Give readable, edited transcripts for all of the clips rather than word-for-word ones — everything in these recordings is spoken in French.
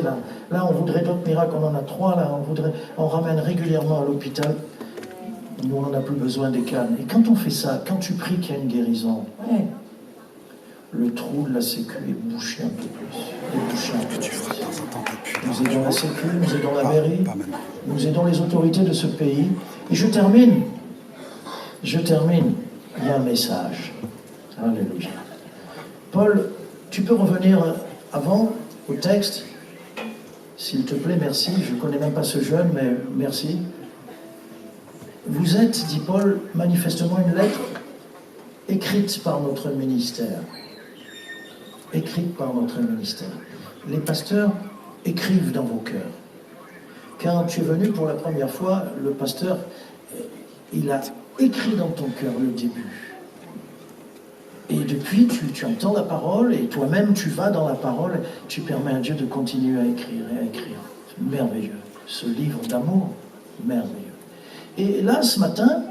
Là, on voudrait d'autres miracles, on en a 3, là, on ramène régulièrement à l'hôpital. Nous, on n'a plus besoin des cannes. Et quand on fait ça, quand tu pries qu'il y a une guérison, ouais, le trou de la sécu est bouché un peu plus. Nous aidons la sécu, nous aidons la mairie, nous aidons les autorités de ce pays. Et je termine. Il y a un message. Alléluia. Paul, tu peux revenir avant au texte? S'il te plaît, merci. Je ne connais même pas ce jeune, mais merci. Vous êtes, dit Paul, manifestement une lettre écrite par notre ministère. Écrite par notre ministère. Les pasteurs écrivent dans vos cœurs. Quand tu es venu pour la première fois, le pasteur, il a écrit dans ton cœur le début. Et depuis, tu entends la parole et toi-même, tu vas dans la parole. Tu permets à Dieu de continuer à écrire et à écrire. C'est merveilleux. Ce livre d'amour, merveilleux. Et là, ce matin,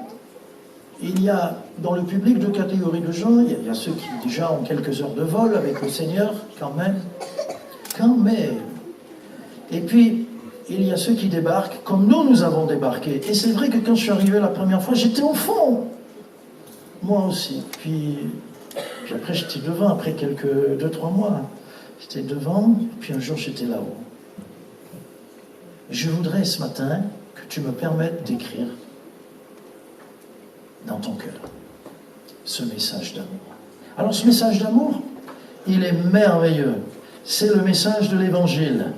il y a dans le public deux catégories de gens. Il y a ceux qui déjà ont quelques heures de vol avec le Seigneur, quand même. Et puis, il y a ceux qui débarquent, comme nous avons débarqué. Et c'est vrai que quand je suis arrivé la première fois, j'étais au fond. Moi aussi. Puis après, j'étais devant, après 2-3 mois. J'étais devant, puis un jour, j'étais là-haut. Je voudrais ce matin que tu me permettes d'écrire dans ton cœur ce message d'amour. Alors, ce message d'amour, il est merveilleux. C'est le message de l'Évangile.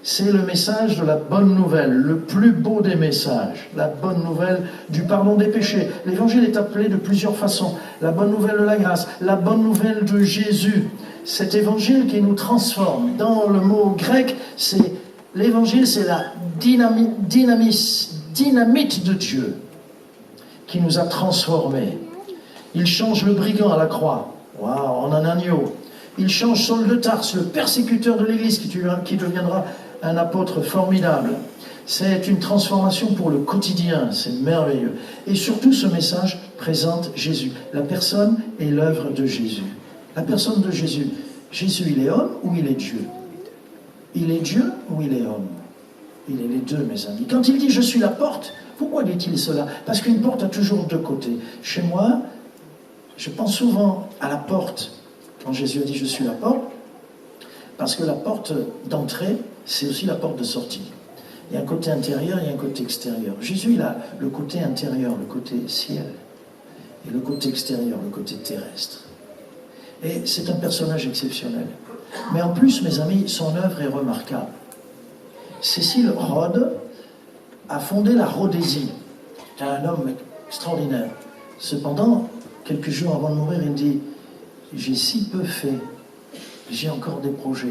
C'est le message de la bonne nouvelle, le plus beau des messages, la bonne nouvelle du pardon des péchés. L'Évangile est appelé de plusieurs façons. La bonne nouvelle de la grâce, la bonne nouvelle de Jésus. Cet Évangile qui nous transforme. Dans le mot grec, l'Évangile, c'est la dynamite de Dieu qui nous a transformés. Il change le brigand à la croix, en un agneau. Il change Saul de Tarse, le persécuteur de l'Église, qui deviendra un apôtre formidable. C'est une transformation pour le quotidien, c'est merveilleux. Et surtout, ce message présente Jésus, la personne et l'œuvre de Jésus. La personne de Jésus. Jésus, il est homme ou il est Dieu? Il est Dieu ou il est homme? Il est les deux, mes amis. Quand il dit « je suis la porte », pourquoi dit-il cela? Parce qu'une porte a toujours deux côtés. Chez moi, je pense souvent à la porte, quand Jésus a dit « je suis la porte », parce que la porte d'entrée, c'est aussi la porte de sortie. Il y a un côté intérieur, il y a un côté extérieur. Jésus, il a le côté intérieur, le côté ciel, et le côté extérieur, le côté terrestre. Et c'est un personnage exceptionnel. Mais en plus, mes amis, son œuvre est remarquable. Cécile Rhodes a fondé la Rhodésie. C'est un homme extraordinaire. Cependant, quelques jours avant de mourir, il dit « J'ai si peu fait, j'ai encore des projets. »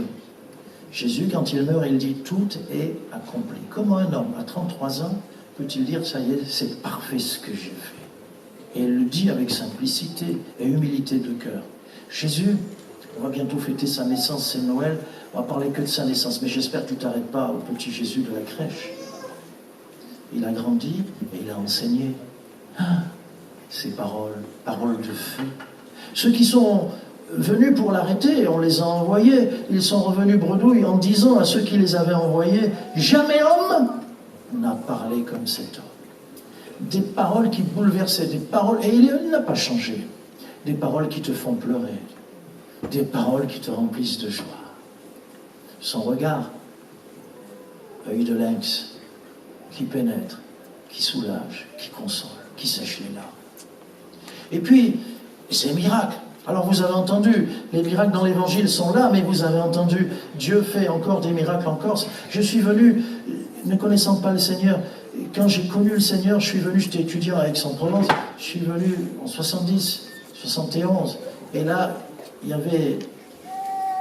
Jésus, quand il meurt, il dit « Tout est accompli ». Comment un homme, à 33 ans, peut-il dire « Ça y est, c'est parfait ce que j'ai fait ». Et il le dit avec simplicité et humilité de cœur. Jésus, on va bientôt fêter sa naissance, c'est Noël, on va parler que de sa naissance, mais j'espère que tu ne t'arrêtes pas au petit Jésus de la crèche. Il a grandi et il a enseigné. Ces paroles de feu. Ceux qui sont venus pour l'arrêter, on les a envoyés, ils sont revenus bredouilles en disant à ceux qui les avaient envoyés, jamais homme n'a parlé comme cet homme. Des paroles qui bouleversaient, des paroles, et il n'a pas changé, des paroles qui te font pleurer, des paroles qui te remplissent de joie. Son regard, œil de lynx, qui pénètre, qui soulage, qui console, qui sèche les larmes. Et puis, ces miracles. Alors vous avez entendu, les miracles dans l'évangile sont là, mais vous avez entendu, Dieu fait encore des miracles en Corse. Je suis venu, ne connaissant pas le Seigneur, quand j'ai connu le Seigneur, j'étais étudiant à Aix-en-Provence, je suis venu en 70, 71, et là, il y avait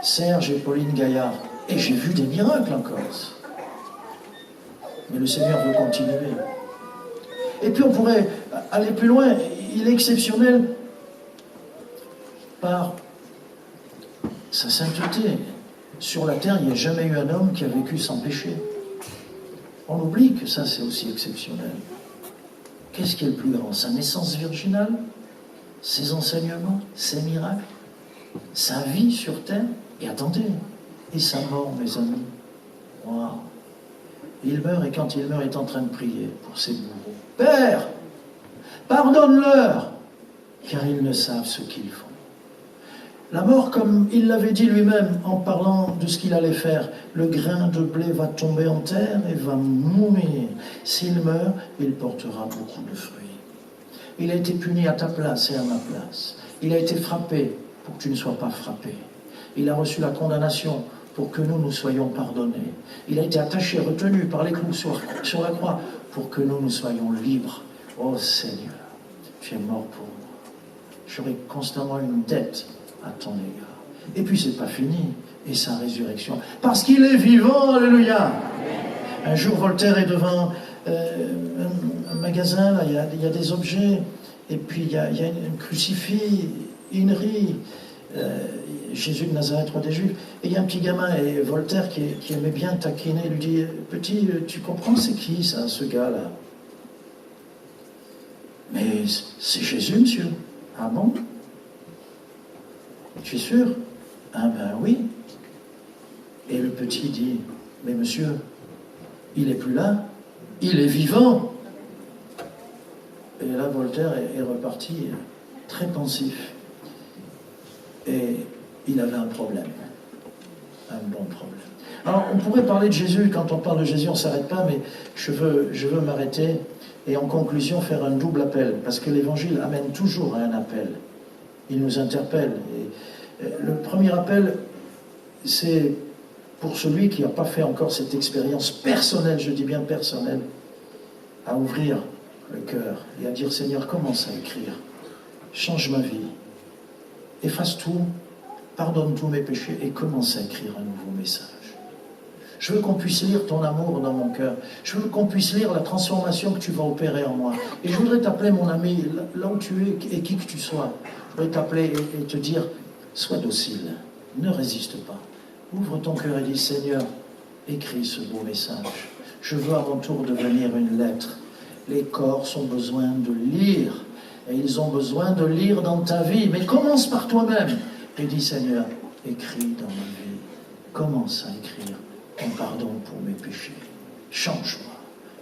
Serge et Pauline Gaillard, et j'ai vu des miracles en Corse. Mais le Seigneur veut continuer. Et puis on pourrait aller plus loin, il est exceptionnel par sa sainteté. Sur la terre, il n'y a jamais eu un homme qui a vécu sans péché. On oublie que ça, c'est aussi exceptionnel. Qu'est-ce qui est le plus grand? Sa naissance virginale, ses enseignements, ses miracles, sa vie sur terre, et attendez, et sa mort, mes amis. Wow. Il meurt et quand il meurt, il est en train de prier pour ses bourreaux. Père, pardonne-leur, car ils ne savent ce qu'ils font. La mort, comme il l'avait dit lui-même en parlant de ce qu'il allait faire, le grain de blé va tomber en terre et va mourir. S'il meurt, il portera beaucoup de fruits. Il a été puni à ta place et à ma place. Il a été frappé pour que tu ne sois pas frappé. Il a reçu la condamnation pour que nous soyons pardonnés. Il a été attaché, retenu par les clous sur la croix pour que nous soyons libres. Oh Seigneur, tu es mort pour moi. J'aurai constamment une dette à ton égard. Et puis c'est pas fini. Et sa résurrection. Parce qu'il est vivant, alléluia. Un jour, Voltaire est devant un magasin, là, il y a des objets, et puis il y a un crucifix, une rie, Jésus de Nazareth, roi des Juifs, et il y a un petit gamin, et Voltaire qui aimait bien taquiner, lui dit, petit, tu comprends c'est qui ça, ce gars-là? Mais c'est Jésus, monsieur. Ah bon? Tu es sûr? Ah ben oui. Et le petit dit, mais monsieur, il n'est plus là, il est vivant. Et là, Voltaire est reparti très pensif. Et il avait un problème, un bon problème. Alors, on pourrait parler de Jésus, quand on parle de Jésus, on ne s'arrête pas, mais je veux m'arrêter et en conclusion faire un double appel, parce que l'Évangile amène toujours à un appel. Il nous interpelle. Et le premier appel, c'est pour celui qui n'a pas fait encore cette expérience personnelle, je dis bien personnelle, à ouvrir le cœur et à dire, Seigneur, commence à écrire, change ma vie, efface tout, pardonne tous mes péchés et commence à écrire un nouveau message. Je veux qu'on puisse lire ton amour dans mon cœur. Je veux qu'on puisse lire la transformation que tu vas opérer en moi. Et je voudrais t'appeler, mon ami, là où tu es et qui que tu sois, je voudrais t'appeler et te dire, sois docile, ne résiste pas. Ouvre ton cœur et dis, Seigneur, écris ce beau message. Je veux à mon tour devenir une lettre. Les corps ont besoin de lire. Et ils ont besoin de lire dans ta vie. Mais commence par toi-même. Et dis, Seigneur, écris dans ma vie. Commence à écrire ton pardon pour mes péchés. Change-moi.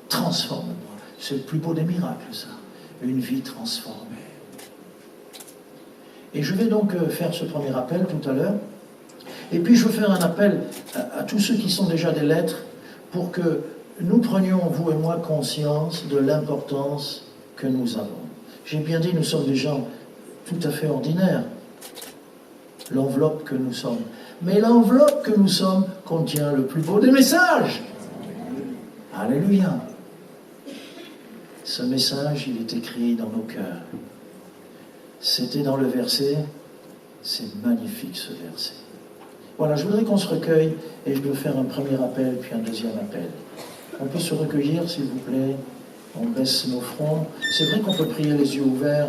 Transforme-moi. C'est le plus beau des miracles, ça. Une vie transformée. Et je vais donc faire ce premier appel tout à l'heure. Et puis je veux faire un appel à tous ceux qui sont déjà des lettres pour que nous prenions, vous et moi, conscience de l'importance que nous avons. J'ai bien dit, nous sommes des gens tout à fait ordinaires. L'enveloppe que nous sommes. Mais l'enveloppe que nous sommes contient le plus beau des messages. Alléluia. Ce message, il est écrit dans nos cœurs. C'était dans le verset. C'est magnifique ce verset. Voilà, je voudrais qu'on se recueille et je veux faire un premier appel puis un deuxième appel. On peut se recueillir, s'il vous plaît. On baisse nos fronts. C'est vrai qu'on peut prier les yeux ouverts.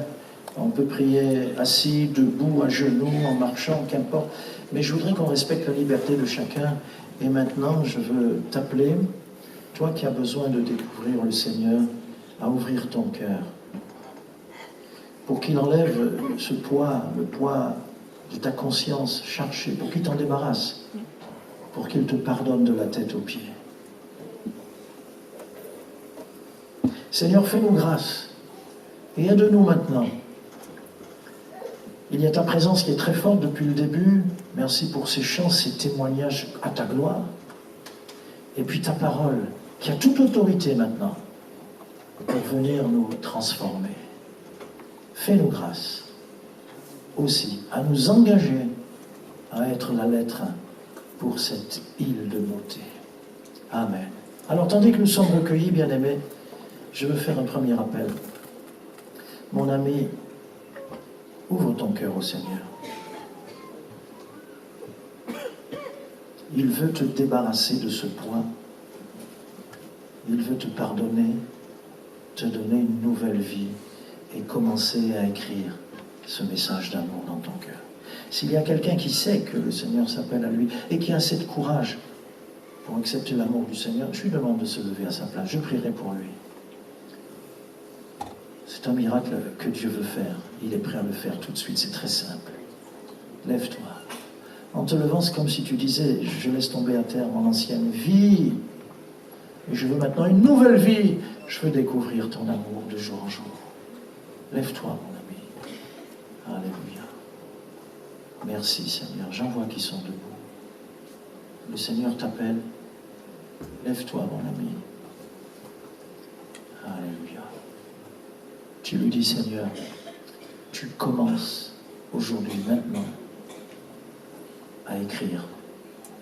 On peut prier assis, debout, à genoux, en marchant, qu'importe. Mais je voudrais qu'on respecte la liberté de chacun. Et maintenant, je veux t'appeler, toi qui as besoin de découvrir le Seigneur, à ouvrir ton cœur. Pour qu'il enlève ce poids, le poids de ta conscience chargée, pour qu'il t'en débarrasse, pour qu'il te pardonne de la tête aux pieds. Seigneur, fais-nous grâce et aide-nous maintenant. Il y a ta présence qui est très forte depuis le début. Merci pour ces chants, ces témoignages à ta gloire. Et puis ta parole, qui a toute autorité maintenant, pour venir nous transformer. Fais-nous grâce aussi à nous engager à être la lettre pour cette île de beauté. Amen. Alors, tandis que nous sommes recueillis, bien-aimés, je veux faire un premier appel. Mon ami, ouvre ton cœur au Seigneur. Il veut te débarrasser de ce poids. Il veut te pardonner, te donner une nouvelle vie et commencer à écrire ce message d'amour dans ton cœur. S'il y a quelqu'un qui sait que le Seigneur s'appelle à lui et qui a assez de courage pour accepter l'amour du Seigneur, je lui demande de se lever à sa place. Je prierai pour lui. C'est un miracle que Dieu veut faire. Il est prêt à le faire tout de suite. C'est très simple. Lève-toi. En te levant, c'est comme si tu disais, je laisse tomber à terre mon ancienne vie. Et je veux maintenant une nouvelle vie. Je veux découvrir ton amour de jour en jour. Lève-toi, mon ami. Alléluia. Merci, Seigneur. J'en vois qui sont debout. Le Seigneur t'appelle. Lève-toi, mon ami. Alléluia. Tu lui dis, Seigneur, tu commences aujourd'hui, maintenant, à écrire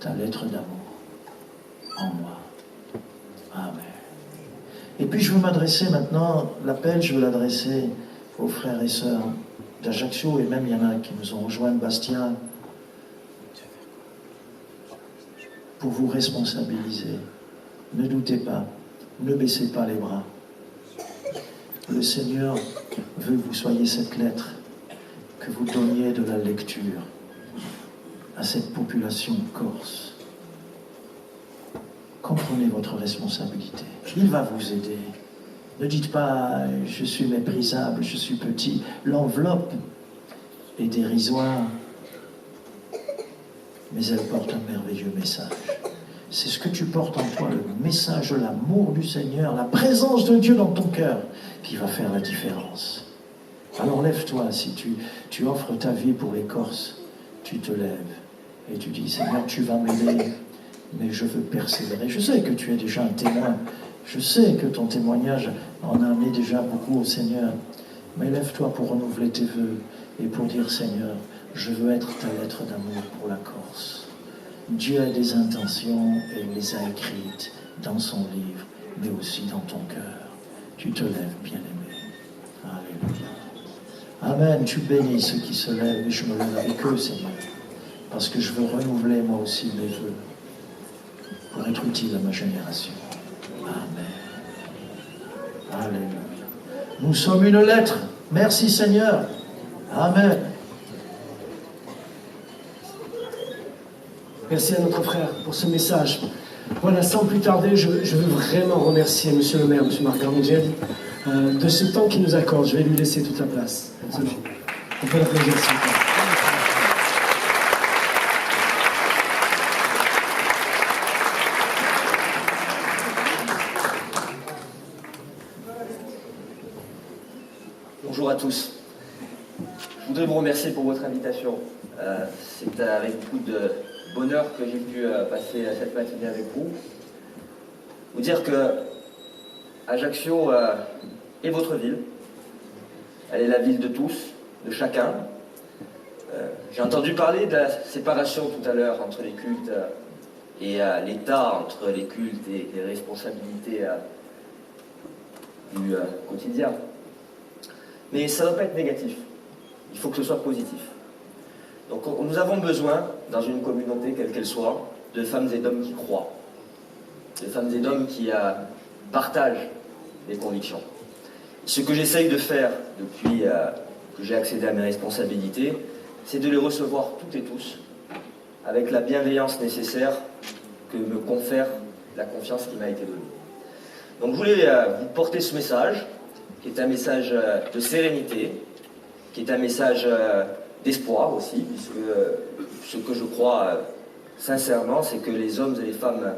ta lettre d'amour en moi. Amen. Et puis je veux m'adresser maintenant, l'appel, je veux l'adresser aux frères et sœurs d'Ajaccio, et même il y en a qui nous ont rejoints de Bastien, pour vous responsabiliser. Ne doutez pas, ne baissez pas les bras. Le Seigneur veut que vous soyez cette lettre, que vous donniez de la lecture à cette population corse. Comprenez votre responsabilité. Il va vous aider. Ne dites pas « je suis méprisable, je suis petit ». L'enveloppe est dérisoire, mais elle porte un merveilleux message. C'est ce que tu portes en toi, le message de l'amour du Seigneur, la présence de Dieu dans ton cœur, qui va faire la différence. Alors lève-toi, si tu offres ta vie pour les Corses, tu te lèves et tu dis « Seigneur, tu vas m'aider, mais je veux persévérer ». Je sais que tu es déjà un témoin, je sais que ton témoignage en a amené déjà beaucoup au Seigneur, mais lève-toi pour renouveler tes vœux et pour dire « Seigneur, je veux être ta lettre d'amour pour la Corse ». Dieu a des intentions et il les a écrites dans son livre, mais aussi dans ton cœur. Tu te lèves, bien-aimé. Alléluia. Amen. Tu bénis ceux qui se lèvent et je me lève avec eux, Seigneur, parce que je veux renouveler moi aussi mes vœux pour être utile à ma génération. Amen. Alléluia. Nous sommes une lettre. Merci, Seigneur. Amen. Merci à notre frère pour ce message. Voilà, sans plus tarder, je veux vraiment remercier Monsieur le maire, Monsieur Marc Garangel, de ce temps qu'il nous accorde. Je vais lui laisser toute la place. Absolument. On peut l'applaudir, s'il vous plaît. Bonjour à tous. Je voudrais vous remercier pour votre invitation. C'est avec beaucoup de bonheur que j'ai pu passer cette matinée avec vous. Vous dire que Ajaccio est votre ville. Elle est la ville de tous, de chacun. J'ai entendu parler de la séparation tout à l'heure entre les cultes et l'État, entre les cultes et les responsabilités du quotidien. Mais ça ne doit pas être négatif. Il faut que ce soit positif. Donc nous avons besoin, dans une communauté quelle qu'elle soit, de femmes et d'hommes qui croient, de femmes et d'hommes qui partagent les convictions. Ce que j'essaye de faire depuis que j'ai accédé à mes responsabilités, c'est de les recevoir toutes et tous avec la bienveillance nécessaire que me confère la confiance qui m'a été donnée. Donc je voulais vous porter ce message, qui est un message de sérénité, qui est un message d'espoir aussi, puisque ce que je crois sincèrement, c'est que les hommes et les femmes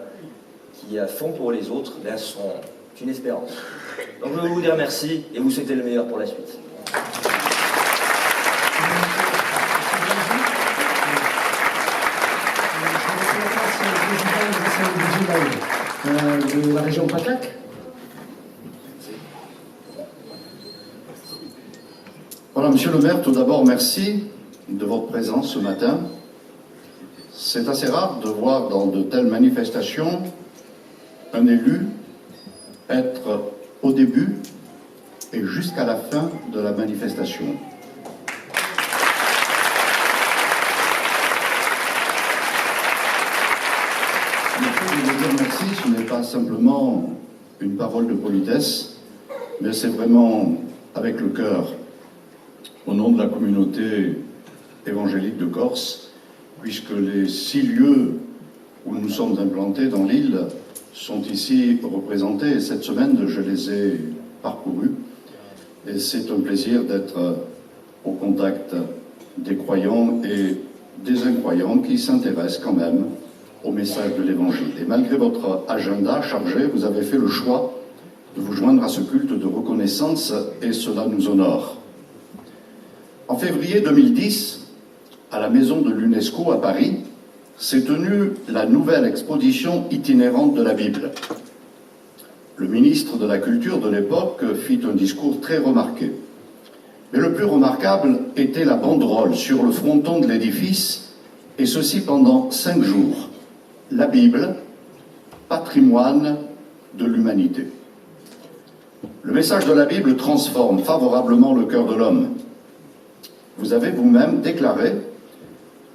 qui font pour les autres sont une espérance. Donc je veux vous dire merci et vous souhaiter le meilleur pour la suite. De la région PACAC. Voilà, Monsieur le maire, tout d'abord, merci de votre présence ce matin. C'est assez rare de voir dans de telles manifestations un élu être au début et jusqu'à la fin de la manifestation. Le fait de vous dire merci, ce n'est pas simplement une parole de politesse, mais c'est vraiment avec le cœur, au nom de la communauté évangélique de Corse, puisque les 6 lieux où nous sommes implantés dans l'île sont ici représentés, et cette semaine je les ai parcourus, et c'est un plaisir d'être au contact des croyants et des incroyants qui s'intéressent quand même au message de l'Évangile. Et malgré votre agenda chargé, vous avez fait le choix de vous joindre à ce culte de reconnaissance et cela nous honore. En février 2010, à la maison de l'UNESCO à Paris, s'est tenue la nouvelle exposition itinérante de la Bible. Le ministre de la Culture de l'époque fit un discours très remarqué. Mais le plus remarquable était la banderole sur le fronton de l'édifice, et ceci pendant 5 jours. La Bible, patrimoine de l'humanité. Le message de la Bible transforme favorablement le cœur de l'homme. Vous avez vous-même déclaré,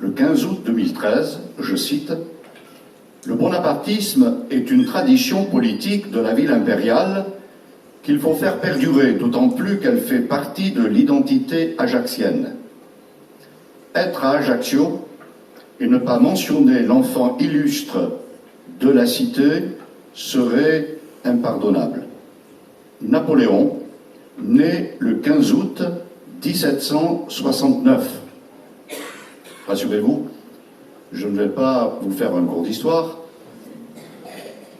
le 15 août 2013, je cite, « Le bonapartisme est une tradition politique de la ville impériale qu'il faut faire perdurer, d'autant plus qu'elle fait partie de l'identité ajaxienne. Être à Ajaccio et ne pas mentionner l'enfant illustre de la cité serait impardonnable. Napoléon, né le 15 août 1769. Rassurez-vous, je ne vais pas vous faire un cours d'histoire,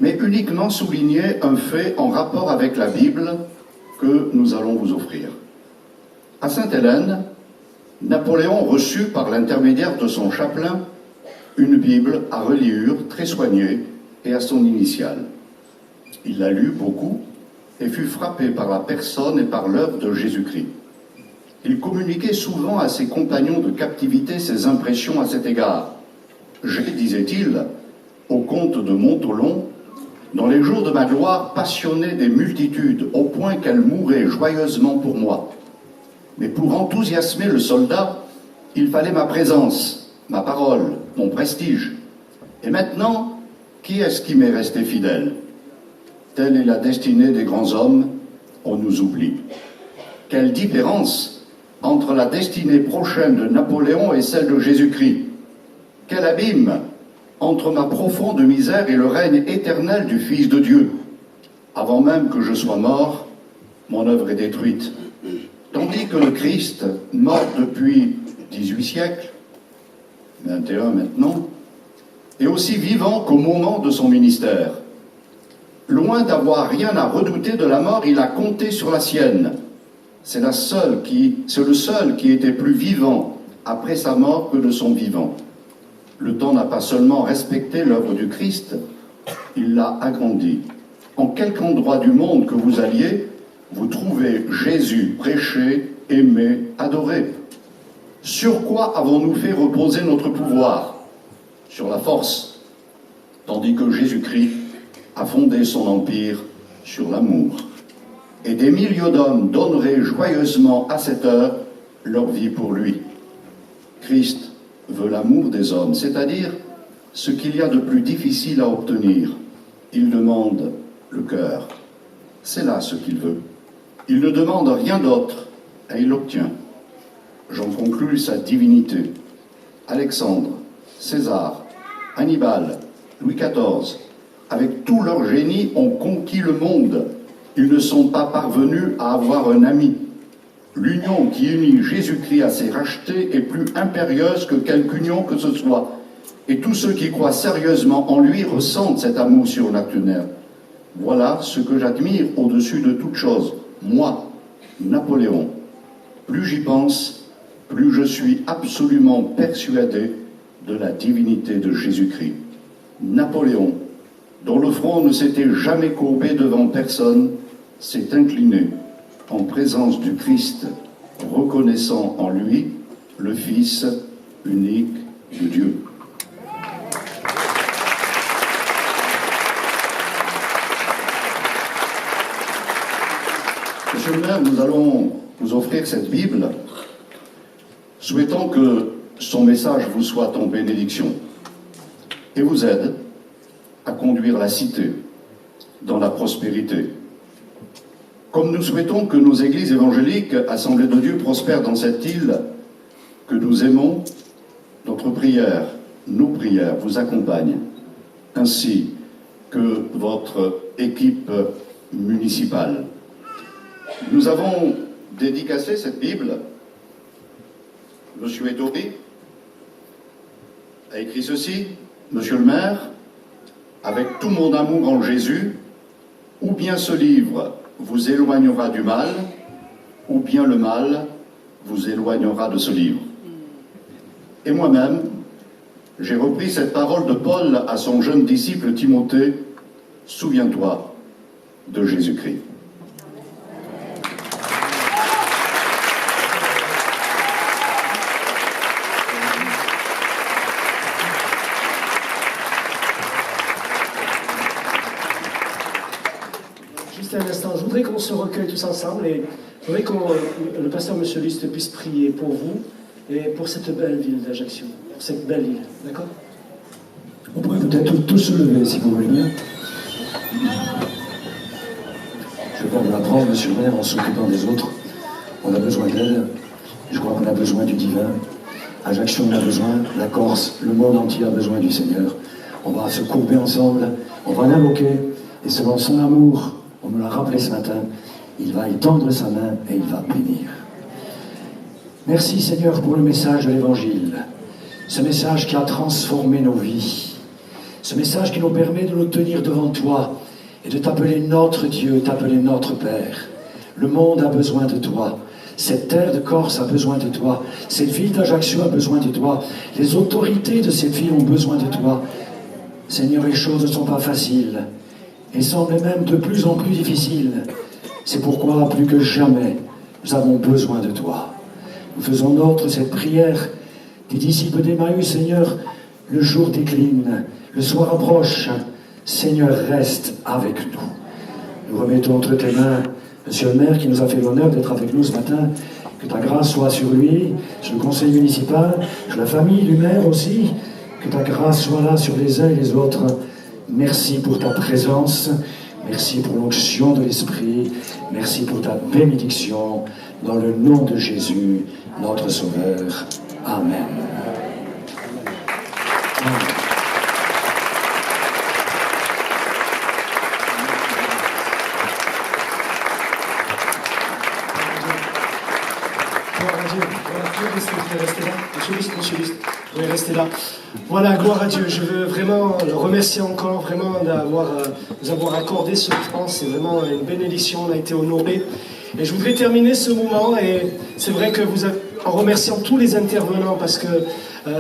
mais uniquement souligner un fait en rapport avec la Bible que nous allons vous offrir. À Sainte-Hélène, Napoléon reçut par l'intermédiaire de son chapelain une Bible à reliure très soignée et à son initiale. Il la lut beaucoup et fut frappé par la personne et par l'œuvre de Jésus-Christ. Il communiquait souvent à ses compagnons de captivité ses impressions à cet égard. J'ai, disait-il, au comte de Montholon, dans les jours de ma gloire, passionné des multitudes, au point qu'elles mouraient joyeusement pour moi. Mais pour enthousiasmer le soldat, il fallait ma présence, ma parole, mon prestige. Et maintenant, qui est-ce qui m'est resté fidèle? Telle est la destinée des grands hommes, on nous oublie. Quelle différence entre la destinée prochaine de Napoléon et celle de Jésus-Christ! Quel abîme entre ma profonde misère et le règne éternel du Fils de Dieu! Avant même que je sois mort, mon œuvre est détruite. Tandis que le Christ, mort depuis 18 siècles, 21 maintenant, est aussi vivant qu'au moment de son ministère. Loin d'avoir rien à redouter de la mort, il a compté sur la sienne. C'est le seul qui était plus vivant après sa mort que de son vivant. Le temps n'a pas seulement respecté l'œuvre du Christ, il l'a agrandie. En quelque endroit du monde que vous alliez, vous trouvez Jésus prêché, aimé, adoré. Sur quoi avons-nous fait reposer notre pouvoir? Sur la force, tandis que Jésus-Christ a fondé son empire sur l'amour. Et des millions d'hommes donneraient joyeusement à cette heure leur vie pour lui. Christ veut l'amour des hommes, c'est-à-dire ce qu'il y a de plus difficile à obtenir. Il demande le cœur. C'est là ce qu'il veut. Il ne demande rien d'autre et il l'obtient. J'en conclus sa divinité. Alexandre, César, Hannibal, Louis XIV, avec tout leur génie, ont conquis le monde. Ils ne sont pas parvenus à avoir un ami. L'union qui unit Jésus-Christ à ses rachetés est plus impérieuse que quelque union que ce soit. Et tous ceux qui croient sérieusement en lui ressentent cet amour surnaturel. Voilà ce que j'admire au-dessus de toute chose. Moi, Napoléon, plus j'y pense, plus je suis absolument persuadé de la divinité de Jésus-Christ. Napoléon, dont le front ne s'était jamais courbé devant personne, s'est incliné en présence du Christ, reconnaissant en lui le Fils unique de Dieu. Monsieur le maire, nous allons vous offrir cette Bible, souhaitant que son message vous soit en bénédiction et vous aide à conduire la cité dans la prospérité. Comme nous souhaitons que nos églises évangéliques, Assemblées de Dieu, prospèrent dans cette île que nous aimons, notre prière, nos prières vous accompagnent, ainsi que votre équipe municipale. Nous avons dédicacé cette Bible, Monsieur Edori, a écrit ceci: Monsieur le maire, avec tout mon amour en Jésus, ou bien ce livre vous éloignera du mal, ou bien le mal vous éloignera de ce livre. Et moi-même, j'ai repris cette parole de Paul à son jeune disciple Timothée: souviens-toi de Jésus-Christ. Juste un instant, je voudrais qu'on se recueille tous ensemble et je voudrais que le pasteur M. Liste puisse prier pour vous et pour cette belle ville d'Ajaccio, pour cette belle île, d'accord? On pourrait peut-être tous se lever, si vous voulez bien. Je vais pas vous l'apprendre, monsieur le maire, en s'occupant des autres. On a besoin d'aide. Je crois qu'on a besoin du divin. Ajaccio en a besoin, la Corse, le monde entier a besoin du Seigneur. On va se courber ensemble, on va l'invoquer, et selon son amour, on me l'a rappelé ce matin, il va étendre sa main et il va bénir. Merci Seigneur pour le message de l'Évangile, ce message qui a transformé nos vies, ce message qui nous permet de nous tenir devant toi et de t'appeler notre Dieu, t'appeler notre Père. Le monde a besoin de toi, cette terre de Corse a besoin de toi, cette ville d'Ajaccio a besoin de toi, les autorités de cette ville ont besoin de toi. Seigneur, les choses ne sont pas faciles et semblent même de plus en plus difficiles. C'est pourquoi, plus que jamais, nous avons besoin de toi. Nous faisons nôtre cette prière des disciples d'Emmaüs. Seigneur, le jour décline, le soir approche. Seigneur, reste avec nous. Nous remettons entre tes mains Monsieur le maire qui nous a fait l'honneur d'être avec nous ce matin. Que ta grâce soit sur lui, sur le conseil municipal, sur la famille du maire aussi. Que ta grâce soit là sur les uns et les autres. Merci pour ta présence. Merci pour l'onction de l'Esprit. Merci pour ta bénédiction. Dans le nom de Jésus, notre Sauveur. Amen. Amen. Monsieur Liste, vous pouvez rester là. Voilà, gloire à Dieu. Je veux vraiment le remercier encore, vraiment nous avoir accordé ce temps. C'est vraiment une bénédiction, on a été honorés. Et je voudrais terminer ce moment, et c'est vrai que en remerciant tous les intervenants, parce que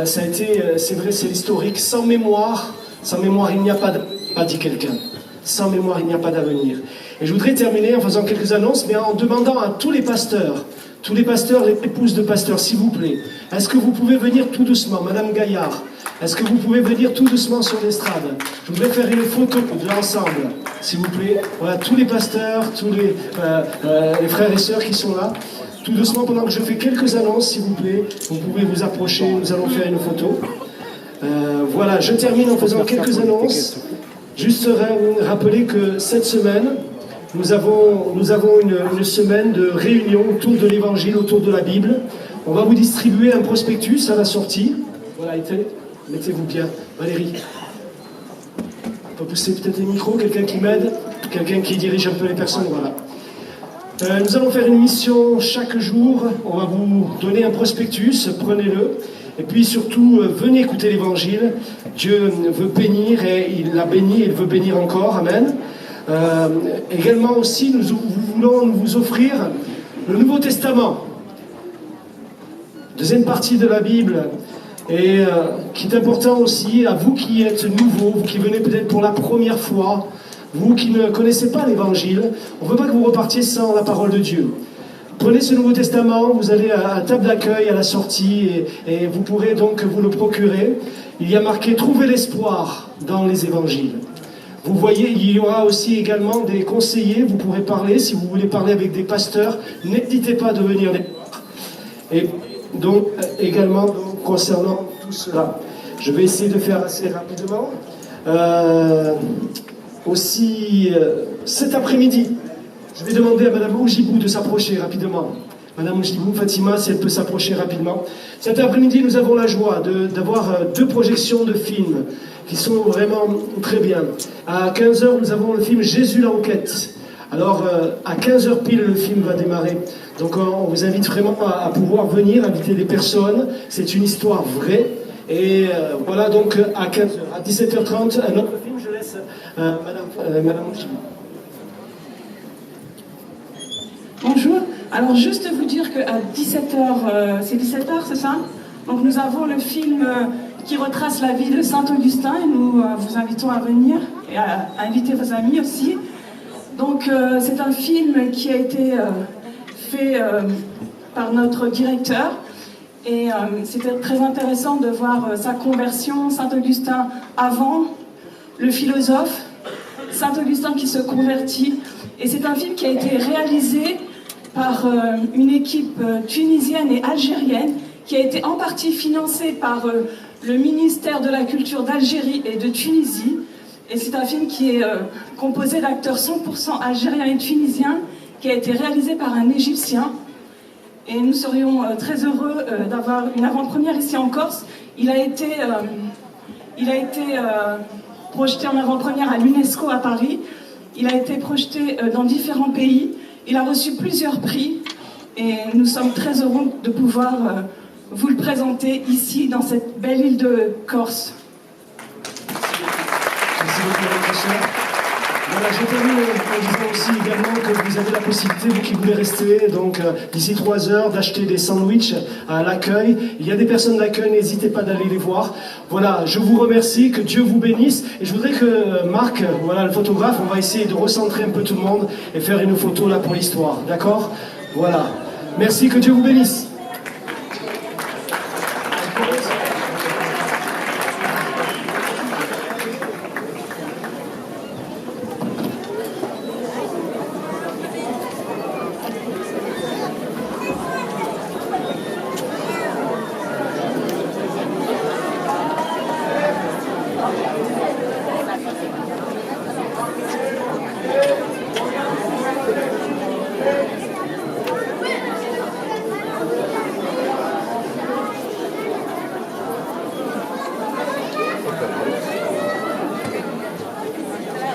ça a été, c'est vrai, c'est l'historique. Sans mémoire, il n'y a pas dit quelqu'un. Sans mémoire, il n'y a pas d'avenir. Et je voudrais terminer en faisant quelques annonces, mais en demandant à tous les pasteurs, les épouses de pasteurs, s'il vous plaît, est-ce que vous pouvez venir tout doucement, Madame Gaillard, est-ce que vous pouvez venir tout doucement sur l'estrade? Je voudrais faire une photo de l'ensemble, s'il vous plaît. Voilà, tous les pasteurs, tous les frères et sœurs qui sont là. Tout doucement, pendant que je fais quelques annonces, s'il vous plaît, vous pouvez vous approcher, nous allons faire une photo. Voilà, je termine en faisant quelques annonces. Juste rappeler que cette semaine, nous avons une semaine de réunion autour de l'Évangile, autour de la Bible. On va vous distribuer un prospectus à la sortie. Voilà, mettez-vous bien. Valérie, on peut pousser peut-être les micros, quelqu'un qui m'aide, quelqu'un qui dirige un peu les personnes, voilà. Nous allons faire une mission chaque jour. On va vous donner un prospectus, prenez-le. Et puis surtout, venez écouter l'Évangile. Dieu veut bénir et il l'a béni et il veut bénir encore. Amen. Également aussi, nous voulons vous offrir le Nouveau Testament. Deuxième partie de la Bible. Et qui est important aussi à vous qui êtes nouveaux, vous qui venez peut-être pour la première fois, vous qui ne connaissez pas l'Évangile. On ne veut pas que vous repartiez sans la parole de Dieu. Prenez ce Nouveau Testament, vous allez à la table d'accueil à la sortie et vous pourrez donc vous le procurer. Il y a marqué « Trouvez l'espoir dans les évangiles ». Vous voyez, il y aura aussi également des conseillers, vous pourrez parler, si vous voulez parler avec des pasteurs, n'hésitez pas de venir les voir. Et donc, également, concernant tout cela, je vais essayer de faire assez rapidement. Cet après-midi, je vais demander à Madame Oujibou de s'approcher rapidement. Madame Oujibou, Fatima, si elle peut s'approcher rapidement. Cet après-midi, nous avons la joie d'avoir 2 projections de films qui sont vraiment très bien. À 15h, nous avons le film Jésus l'enquête. Alors, à 15h pile, le film va démarrer. Donc, on vous invite vraiment à pouvoir venir, inviter des personnes. C'est une histoire vraie. Et voilà donc à 15h. À 17h30, un autre film, je laisse Madame Mouchibi. Bonjour. Alors juste vous dire qu'à 17h, c'est 17h, c'est ça? Donc nous avons le film qui retrace la vie de Saint-Augustin et nous vous invitons à venir et à inviter vos amis aussi. Donc c'est un film qui a été fait par notre directeur et c'était très intéressant de voir sa conversion, Saint-Augustin avant, le philosophe, Saint-Augustin qui se convertit. Et c'est un film qui a été réalisé par une équipe tunisienne et algérienne qui a été en partie financée par le ministère de la Culture d'Algérie et de Tunisie. Et c'est un film qui est composé d'acteurs 100% algériens et tunisiens, qui a été réalisé par un Égyptien. Et nous serions très heureux d'avoir une avant-première ici en Corse. Il a été projeté en avant-première à l'UNESCO à Paris. Il a été projeté dans différents pays. Il a reçu plusieurs prix. Et nous sommes très heureux de pouvoir vous le présenter ici, dans cette belle île de Corse. Merci beaucoup, professeur. Voilà, je termine en disant aussi également que vous avez la possibilité, vous qui voulez rester, donc d'ici 3 heures, d'acheter des sandwichs à l'accueil. Il y a des personnes d'accueil, n'hésitez pas d'aller les voir. Voilà, je vous remercie, que Dieu vous bénisse. Et je voudrais que Marc, voilà le photographe, on va essayer de recentrer un peu tout le monde et faire une photo là pour l'histoire. D'accord? Voilà. Merci, que Dieu vous bénisse.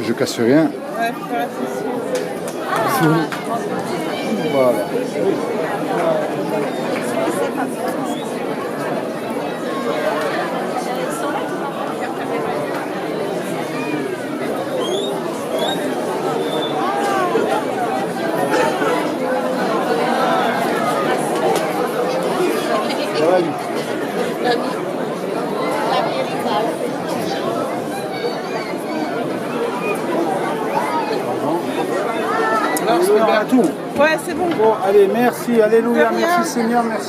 Je casse rien. Ouais, Voilà. Ouais, c'est bon. Bon, allez, merci, alléluia, merci Seigneur, merci.